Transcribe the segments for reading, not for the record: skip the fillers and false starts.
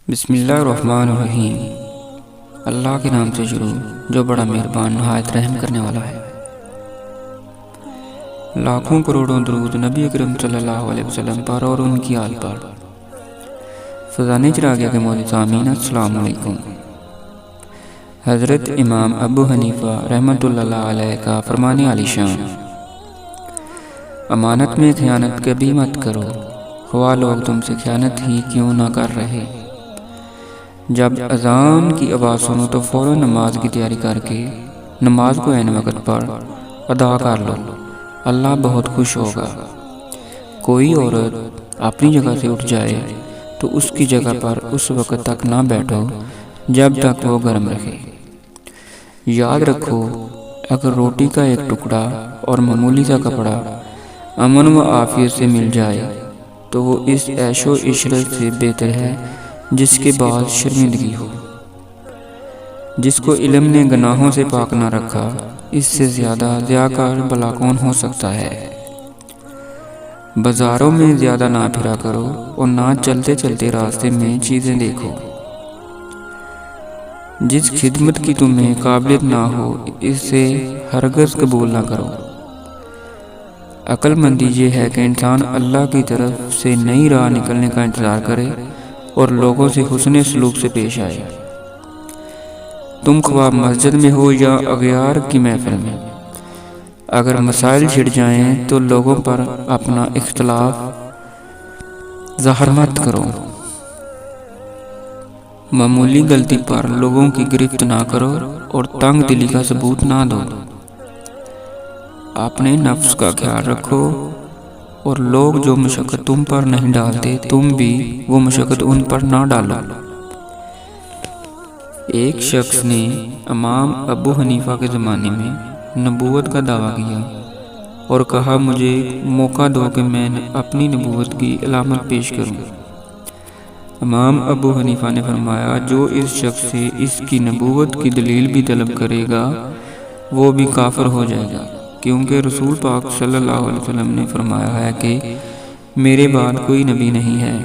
بسم اللہ الرحمن الرحیم۔ اللہ کے نام سے شروع جو بڑا مہربان نہایت رحم کرنے والا ہے۔ لاکھوں کروڑوں درود نبی اکرم صلی اللہ علیہ وسلم پر اور ان کی آل پر۔ فضان چراغیہ کے مولد سامعین السلام علیکم۔ حضرت امام ابو حنیفہ رحمۃ اللہ علیہ کا فرمان عالی شان: امانت میں خیانت کبھی مت کرو، خواہ لوگ تم سے خیانت ہی کیوں نہ کر رہے۔ جب اذان کی آواز سنو تو فوراً نماز کی تیاری کر کے نماز کو عین وقت پر ادا کر لو، اللہ بہت خوش ہوگا۔ کوئی عورت اپنی جگہ سے اٹھ جائے تو اس کی جگہ پر اس وقت تک نہ بیٹھو جب تک وہ گرم رہے۔ یاد رکھو، اگر روٹی کا ایک ٹکڑا اور معمولی سا کپڑا امن و عافیت سے مل جائے تو وہ اس عیش و عشرت سے بہتر ہے جس کے بعد شرمندگی ہو۔ جس کو علم نے گناہوں سے پاک نہ رکھا، اس سے زیادہ ضیاءکار بھلا کون ہو سکتا ہے۔ بازاروں میں زیادہ نہ پھرا کرو اور نہ چلتے چلتے راستے میں چیزیں دیکھو۔ جس خدمت کی تمہیں قابلیت نہ ہو اسے ہرگز قبول نہ کرو۔ عقل مندی یہ ہے کہ انسان اللہ کی طرف سے نئی راہ نکلنے کا انتظار کرے اور لوگوں سے حسن سلوک سے پیش آئے۔ تم خواہ مسجد میں ہو یا اغیار کی محفل میں، اگر مسائل چھڑ جائیں تو لوگوں پر اپنا اختلاف ظاہر مت کرو۔ معمولی غلطی پر لوگوں کی گرفت نہ کرو اور تنگ دلی کا ثبوت نہ دو۔ اپنے نفس کا خیال رکھو اور لوگ جو مشقت تم پر نہیں ڈالتے تم بھی وہ مشقت ان پر نہ ڈالو۔ ایک شخص نے امام ابو حنیفہ کے زمانے میں نبوت کا دعویٰ کیا اور کہا، مجھے موقع دو کہ میں اپنی نبوت کی علامت پیش کروں۔ امام ابو حنیفہ نے فرمایا، جو اس شخص سے اس کی نبوت کی دلیل بھی طلب کرے گا وہ بھی کافر ہو جائے گا، کیونکہ رسول پاک صلی اللہ علیہ وسلم نے فرمایا ہے کہ میرے بعد کوئی نبی نہیں ہے۔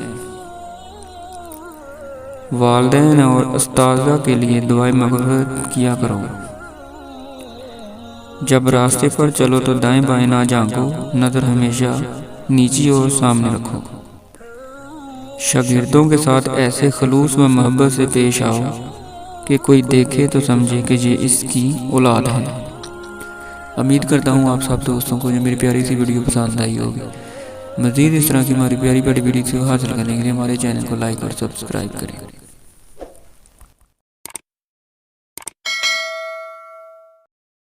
والدین اور اساتذہ کے لیے دعائیں مغفرت کیا کرو۔ جب راستے پر چلو تو دائیں بائیں نہ جھانکو، نظر ہمیشہ نیچی اور سامنے رکھو۔ شاگردوں کے ساتھ ایسے خلوص و محبت سے پیش آؤ کہ کوئی دیکھے تو سمجھے کہ یہ اس کی اولاد ہے۔ امید کرتا ہوں آپ سب دوستوں کو یہ میری پیاری سی ویڈیو پسند آئی ہوگی۔ مزید اس طرح کی ہماری پیاری پیاری ویڈیو حاصل کرنے کے لیے ہمارے چینل کو لائک اور سبسکرائب کریں۔